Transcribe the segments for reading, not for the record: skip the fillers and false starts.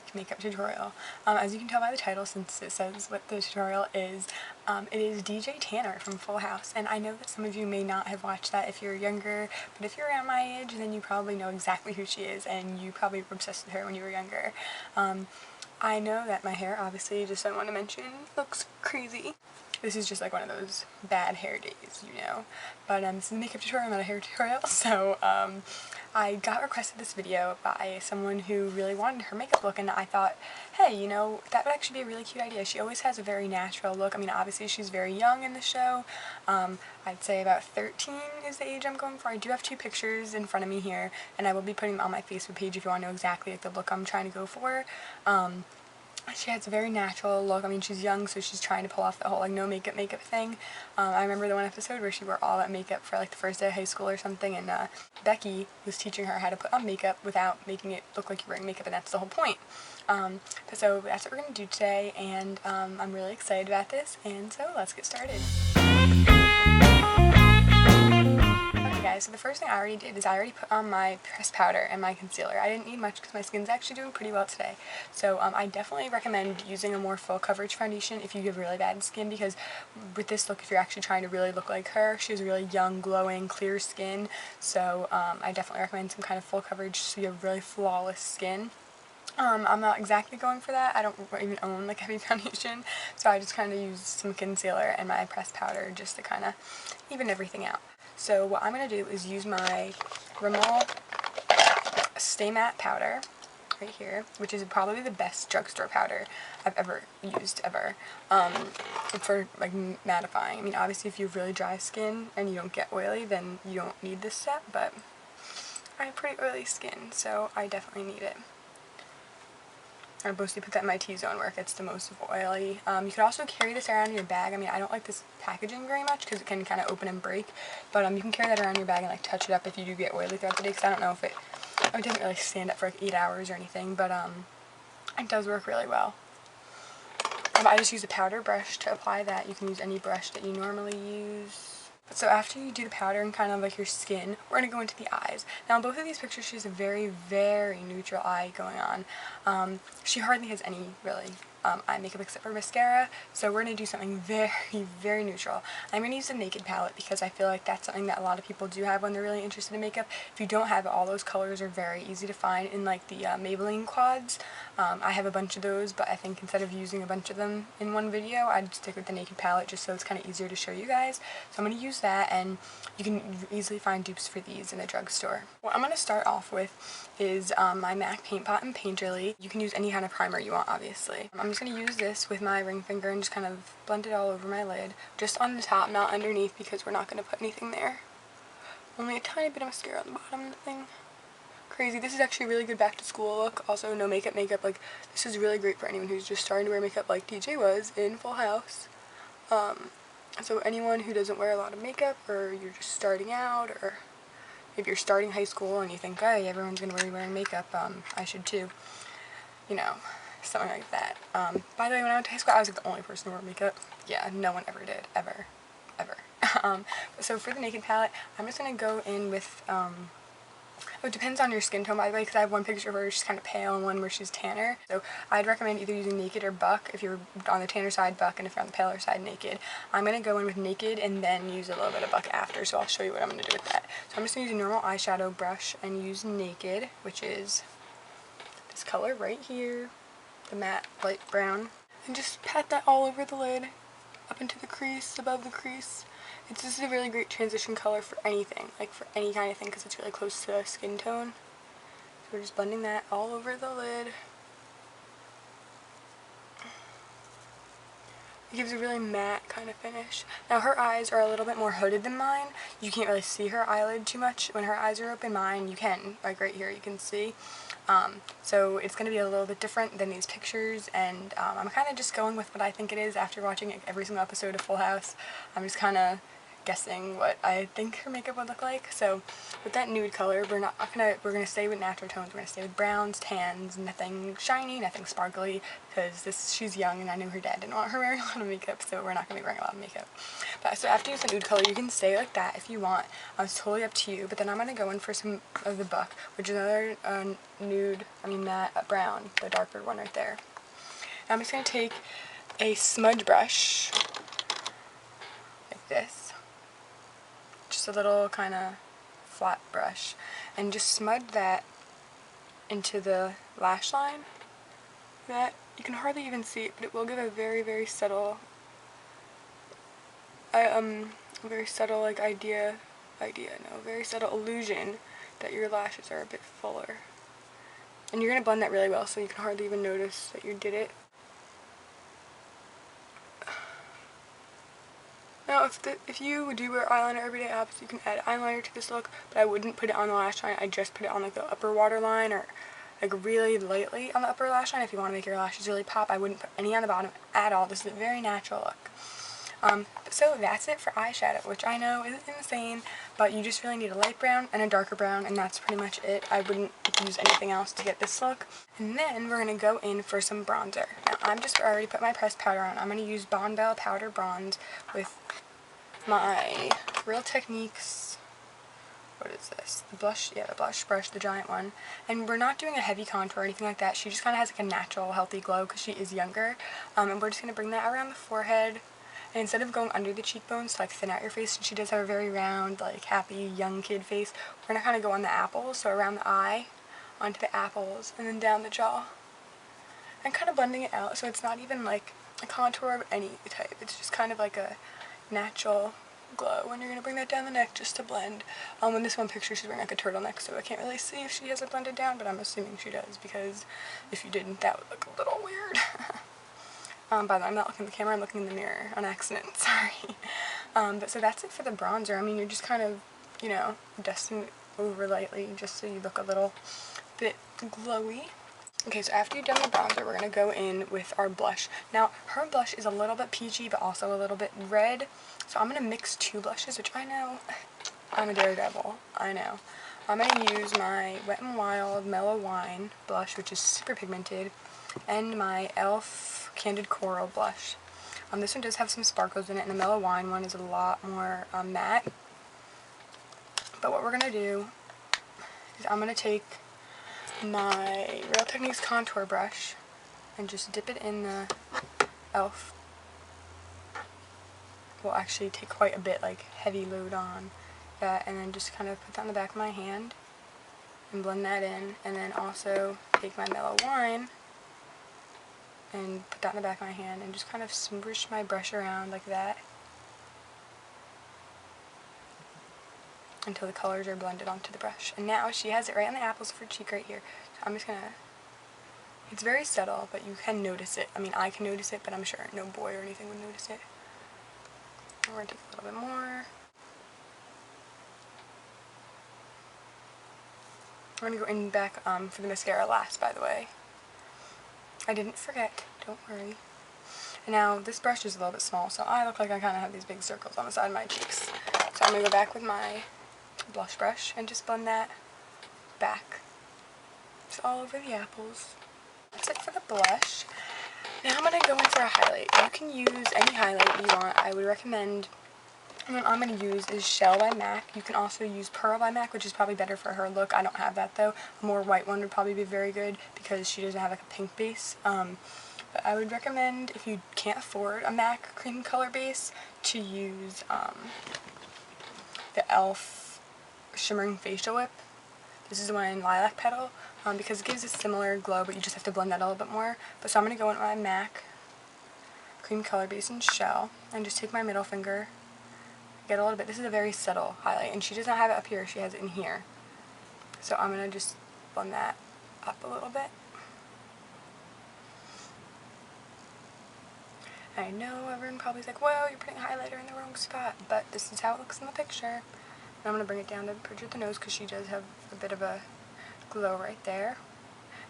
unique makeup tutorial. As you can tell by the title, since it says what the tutorial is, it is DJ Tanner from Full House, and I know that some of you may not have watched that if you're younger, but if you're around my age, then you probably know exactly who she is, and you probably were obsessed with her when you were younger. I know that my hair, obviously, just I want to mention, looks crazy. This is just like one of those bad hair days, you know. But this is a makeup tutorial, not a hair tutorial, so I got requested this video by someone who really wanted her makeup look, and I thought, hey, you know, that would actually be a really cute idea. She always has a very natural look. I mean, obviously she's very young in the show. I'd say about 13 is the age I'm going for. I do have two pictures in front of me here, and I will be putting them on my Facebook page if you want to know exactly like the look I'm trying to go for. She has a very natural look. I mean, she's young, so she's trying to pull off the whole, like, no makeup thing. I remember the one episode where she wore all that makeup for, like, the first day of high school or something, and Becky was teaching her how to put on makeup without making it look like you're wearing makeup, and that's the whole point. So that's what we're going to do today, and I'm really excited about this, and so let's get started. Guys, so the first thing I already did is I already put on my pressed powder and my concealer. I didn't need much because my skin's actually doing pretty well today. So I definitely recommend using a more full coverage foundation if you have really bad skin, because with this look, if you're actually trying to really look like her, she has really young, glowing, clear skin. So I definitely recommend some kind of full coverage so you have really flawless skin. I'm not exactly going for that. I don't even own like heavy foundation, so I just kind of use some concealer and my pressed powder just to kind of even everything out. So what I'm going to do is use my Rimmel Stay Matte powder right here, which is probably the best drugstore powder I've ever used, for like mattifying. I mean, obviously if you have really dry skin and you don't get oily, then you don't need this step, but I have pretty oily skin, so I definitely need it. I mostly put that in my T-zone where it gets the most oily. You could also carry this around in your bag. I mean, I don't like this packaging very much because it can kind of open and break, but you can carry that around in your bag and like touch it up if you do get oily throughout the day, because I don't know if it doesn't really stand up for like 8 hours or anything, but it does work really well. I just use a powder brush to apply that. You can use any brush that you normally use. So after you do the powder and kind of like your skin, we're going to go into the eyes. Now in both of these pictures she has a very, very neutral eye going on. She hardly has any really eye makeup except for mascara, so we're going to do something very, very neutral. I'm going to use the Naked palette because I feel like that's something that a lot of people do have when they're really interested in makeup. If you don't have it, all those colors are very easy to find in like the Maybelline quads. I have a bunch of those, but I think instead of using a bunch of them in one video, I'd stick with the Naked palette just so it's kind of easier to show you guys. So I'm going to use that, and you can easily find dupes for these in the drugstore. What I'm going to start off with is my MAC Paint Pot and Painterly. You can use any kind of primer you want, obviously. I'm just going to use this with my ring finger and just kind of blend it all over my lid. Just on the top, not underneath, because we're not going to put anything there. Only a tiny bit of mascara on the bottom of the thing. Crazy. This is actually a really good back to school look. Also, no makeup. Like, this is really great for anyone who's just starting to wear makeup like DJ was in Full House. So anyone who doesn't wear a lot of makeup, or you're just starting out, or if you're starting high school and you think, hey, everyone's going to be wearing makeup, I should too. You know, something like that. By the way, when I went to high school, I was like the only person to wear makeup. Yeah, no one ever did. Ever. So for the Naked palette, I'm just going to go in with, it depends on your skin tone, by the way, because I have one picture where she's kind of pale and one where she's tanner. So I'd recommend either using Naked or Buck if you're on the tanner side, Buck, and if you're on the paler side, Naked. I'm going to go in with Naked and then use a little bit of Buck after, so I'll show you what I'm going to do with that. So I'm just going to use a normal eyeshadow brush and use Naked, which is this color right here, the matte light brown, and just pat that all over the lid, up into the crease, above the crease. This is a really great transition color for anything, like for any kind of thing, because it's really close to skin tone. So we're just blending that all over the lid. It gives a really matte kind of finish. Now her eyes are a little bit more hooded than mine. You can't really see her eyelid too much when her eyes are open. Mine, you can, like right here, you can see. So it's going to be a little bit different than these pictures, and I'm kind of just going with what I think it is after watching every single episode of Full House. I'm just kind of guessing what I think her makeup would look like. So with that nude color, we're gonna stay with natural tones. We're gonna stay with browns, tans, nothing shiny, nothing sparkly, because she's young and I knew her dad didn't want her wearing a lot of makeup, so we're not gonna be wearing a lot of makeup. But so after you use the nude color, you can stay like that if you want. It's totally up to you. But then I'm gonna go in for some of the Buck, which is another matte brown, the darker one right there. And I'm just gonna take a smudge brush like this, just a little kind of flat brush, and just smudge that into the lash line. That you can hardly even see it, but it will give a very, very subtle, very subtle illusion that your lashes are a bit fuller. And you're gonna blend that really well, so you can hardly even notice that you did it. Now, if you do wear eyeliner every day, obviously you can add eyeliner to this look, but I wouldn't put it on the lash line. I just put it on like the upper waterline, or like really lightly on the upper lash line. If you want to make your lashes really pop, I wouldn't put any on the bottom at all. This is a very natural look. So that's it for eyeshadow, which I know is insane, but you just really need a light brown and a darker brown, and that's pretty much it. I wouldn't use anything else to get this look. And then we're going to go in for some bronzer. Now, I already put my pressed powder on. I'm going to use Bonne Powder Bronze with my Real Techniques, what is this? The blush, yeah, the blush brush, the giant one. And we're not doing a heavy contour or anything like that. She just kind of has like a natural, healthy glow because she is younger. And we're just going to bring that around the forehead. And instead of going under the cheekbones to like thin out your face, and she does have a very round, like happy young kid face, we're gonna kind of go on the apples, so around the eye, onto the apples, and then down the jaw. And kind of blending it out, so it's not even like a contour of any type. It's just kind of like a natural glow. And you're gonna bring that down the neck just to blend. In this one picture, she's wearing like a turtleneck, so I can't really see if she has it blended down, but I'm assuming she does, because if you didn't, that would look a little weird. By the way, I'm not looking at the camera, I'm looking in the mirror on accident, sorry. But so that's it for the bronzer. I mean, you're just kind of, you know, dusting it over lightly just so you look a little bit glowy. Okay, so after you've done the bronzer, we're going to go in with our blush. Now, her blush is a little bit peachy, but also a little bit red. So I'm going to mix two blushes, which I know, I'm a daredevil, I know. I'm going to use my Wet n Wild Mellow Wine blush, which is super pigmented, and my e.l.f. Candid Coral blush. This one does have some sparkles in it, and the Mellow Wine one is a lot more matte. But what we're going to do is I'm going to take my Real Techniques contour brush and just dip it in the e.l.f. We'll actually take quite a bit, like heavy load on that, and then just kind of put that on the back of my hand and blend that in, and then also take my Mellow Wine and put that in the back of my hand and just kind of smoosh my brush around like that until the colors are blended onto the brush. And now she has it right on the apples of her cheek right here. So I'm just gonna, it's very subtle, but you can notice it. I mean, I can notice it, but I'm sure no boy or anything would notice it. And we're gonna take a little bit more. We're gonna go in back for the mascara last, by the way. I didn't forget, don't worry. And now, this brush is a little bit small, so I look like I kind of have these big circles on the side of my cheeks. So I'm going to go back with my blush brush and just blend that back. Just all over the apples. That's it for the blush. Now I'm going to go in for a highlight. You can use any highlight you want. I would recommend, the one I'm going to use is Shell by MAC. You can also use Pearl by MAC, which is probably better for her look. I don't have that though. A more white one would probably be very good because she doesn't have like a pink base. But I would recommend, if you can't afford a MAC cream color base, to use the e.l.f. Shimmering Facial Whip. This is the one in Lilac Petal, because it gives a similar glow, but you just have to blend that a little bit more. But so I'm going to go in my MAC cream color base in Shell and just take my middle finger, get a little bit. This is a very subtle highlight, and she doesn't have it up here, she has it in here. So I'm going to just blend that up a little bit. I know everyone probably is like, well, you're putting highlighter in the wrong spot, but this is how it looks in the picture. And I'm going to bring it down to the bridge of the nose because she does have a bit of a glow right there.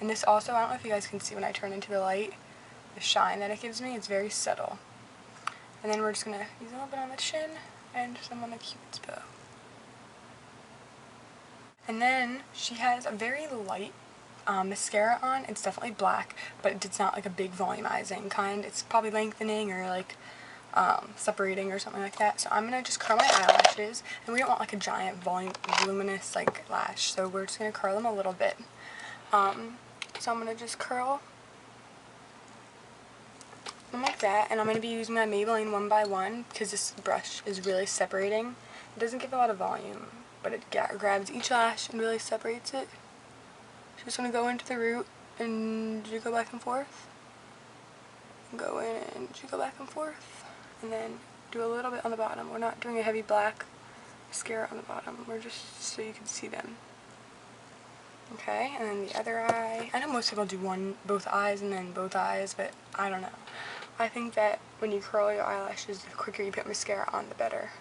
And this also, I don't know if you guys can see when I turn into the light, the shine that it gives me, it's very subtle. And then we're just going to use a little bit on the chin and some on the Cupid's bow. And then she has a very light mascara on. It's definitely black, but it's not like a big volumizing kind. It's probably lengthening or like separating or something like that. So I'm gonna just curl my eyelashes, and we don't want like a giant voluminous like lash, so we're just gonna curl them a little bit. So I'm gonna just curl them like that, and I'm gonna be using my Maybelline 1x1 because this brush is really separating. It doesn't give a lot of volume, but it grabs each lash and really separates it. Just gonna go into the root and you go back and forth. Go in and you go back and forth. And then do a little bit on the bottom. We're not doing a heavy black mascara on the bottom. We're just so you can see them. Okay, and then the other eye. I know most people do both eyes and then both eyes, but I don't know. I think that when you curl your eyelashes, the quicker you put mascara on, the better.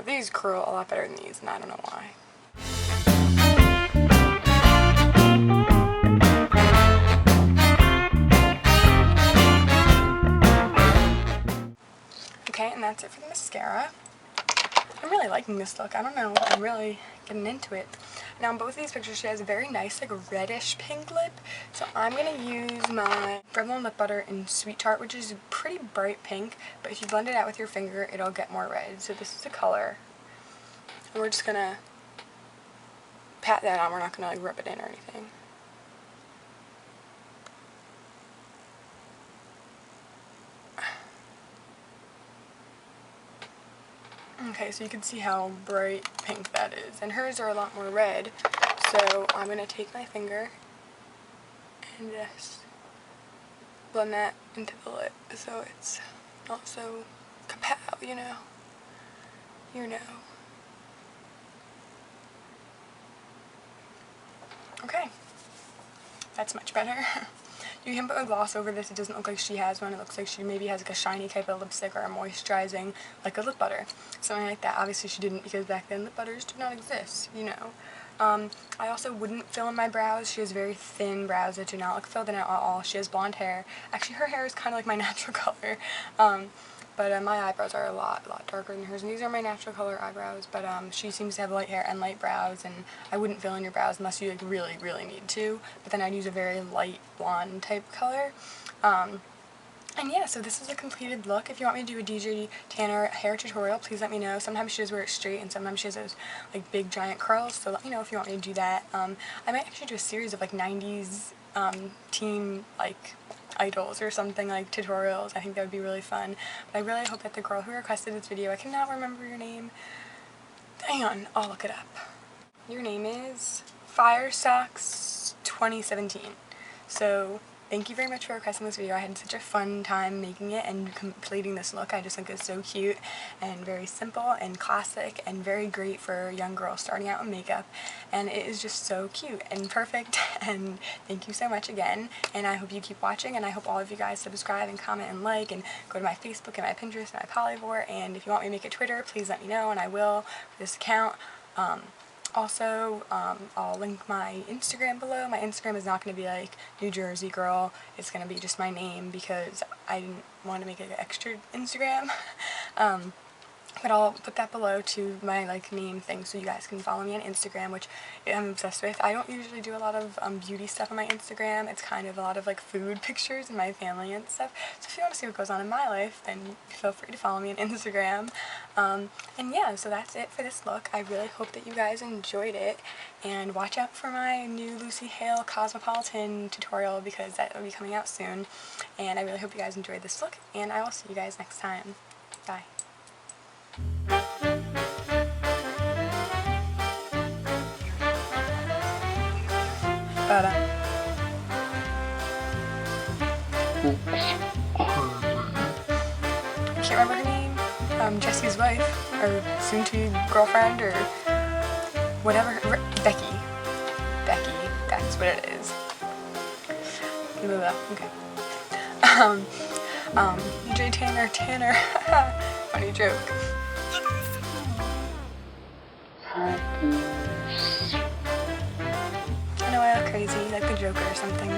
These curl a lot better than these, and I don't know why. Okay, and that's it for the mascara. I'm really liking this look. I don't know, I'm really getting into it. Now in both of these pictures she has a very nice like reddish pink lip. So I'm going to use my Revlon Lip Butter in Sweet Tart, which is pretty bright pink, but if you blend it out with your finger it'll get more red. So this is the color. And we're just going to pat that on. We're not going to like rub it in or anything. Okay, so you can see how bright pink that is. And hers are a lot more red. So I'm going to take my finger and just blend that into the lip so it's not so kapow, you know. You know. Okay. That's much better. You can put a gloss over this. It doesn't look like she has one. It looks like she maybe has like a shiny type of lipstick or a moisturizing like a lip butter. Something like that. Obviously she didn't because back then lip butters did not exist, you know. I also wouldn't fill in my brows. She has very thin brows that do not look filled in at all. She has blonde hair. Actually her hair is kind of like my natural color. But my eyebrows are a lot darker than hers, and these are my natural color eyebrows, but she seems to have light hair and light brows, and I wouldn't fill in your brows unless you like really need to, but then I'd use a very light blonde type color. And yeah, so this is a completed look. If you want me to do a DJ Tanner hair tutorial, please let me know. Sometimes she does wear it straight, and sometimes she has those like big giant curls, so let me know if you want me to do that. I might actually do a series of like 90s teen like idols or something, like tutorials. I think that would be really fun. But I really hope that the girl who requested this video, I cannot remember your name. Hang on, I'll look it up. Your name is Firestocks 2017. So thank you very much for requesting this video. I had such a fun time making it and completing this look. I just think it's so cute and very simple and classic and very great for a young girl starting out in makeup. And it is just so cute and perfect, and thank you so much again. And I hope you keep watching, and I hope all of you guys subscribe and comment and like and go to my Facebook and my Pinterest and my Polyvore. And if you want me to make a Twitter, please let me know and I will for this account. Also, I'll link my Instagram below. My Instagram is not going to be like New Jersey Girl. It's going to be just my name because I didn't want to make an extra Instagram. But I'll put that below to my like name thing so you guys can follow me on Instagram, which I'm obsessed with. I don't usually do a lot of beauty stuff on my Instagram. It's kind of a lot of like food pictures and my family and stuff. So if you want to see what goes on in my life, then feel free to follow me on Instagram. And yeah, so that's it for this look. I really hope that you guys enjoyed it, and watch out for my new Lucy Hale Cosmopolitan tutorial because that will be coming out soon. And I really hope you guys enjoyed this look, and I will see you guys next time. Bye. But I can't remember her name. Jesse's wife, or soon-to-be girlfriend, or whatever. Becky. That's what it is. Okay. DJ Tanner. Funny joke. I know I look crazy, like the Joker or something.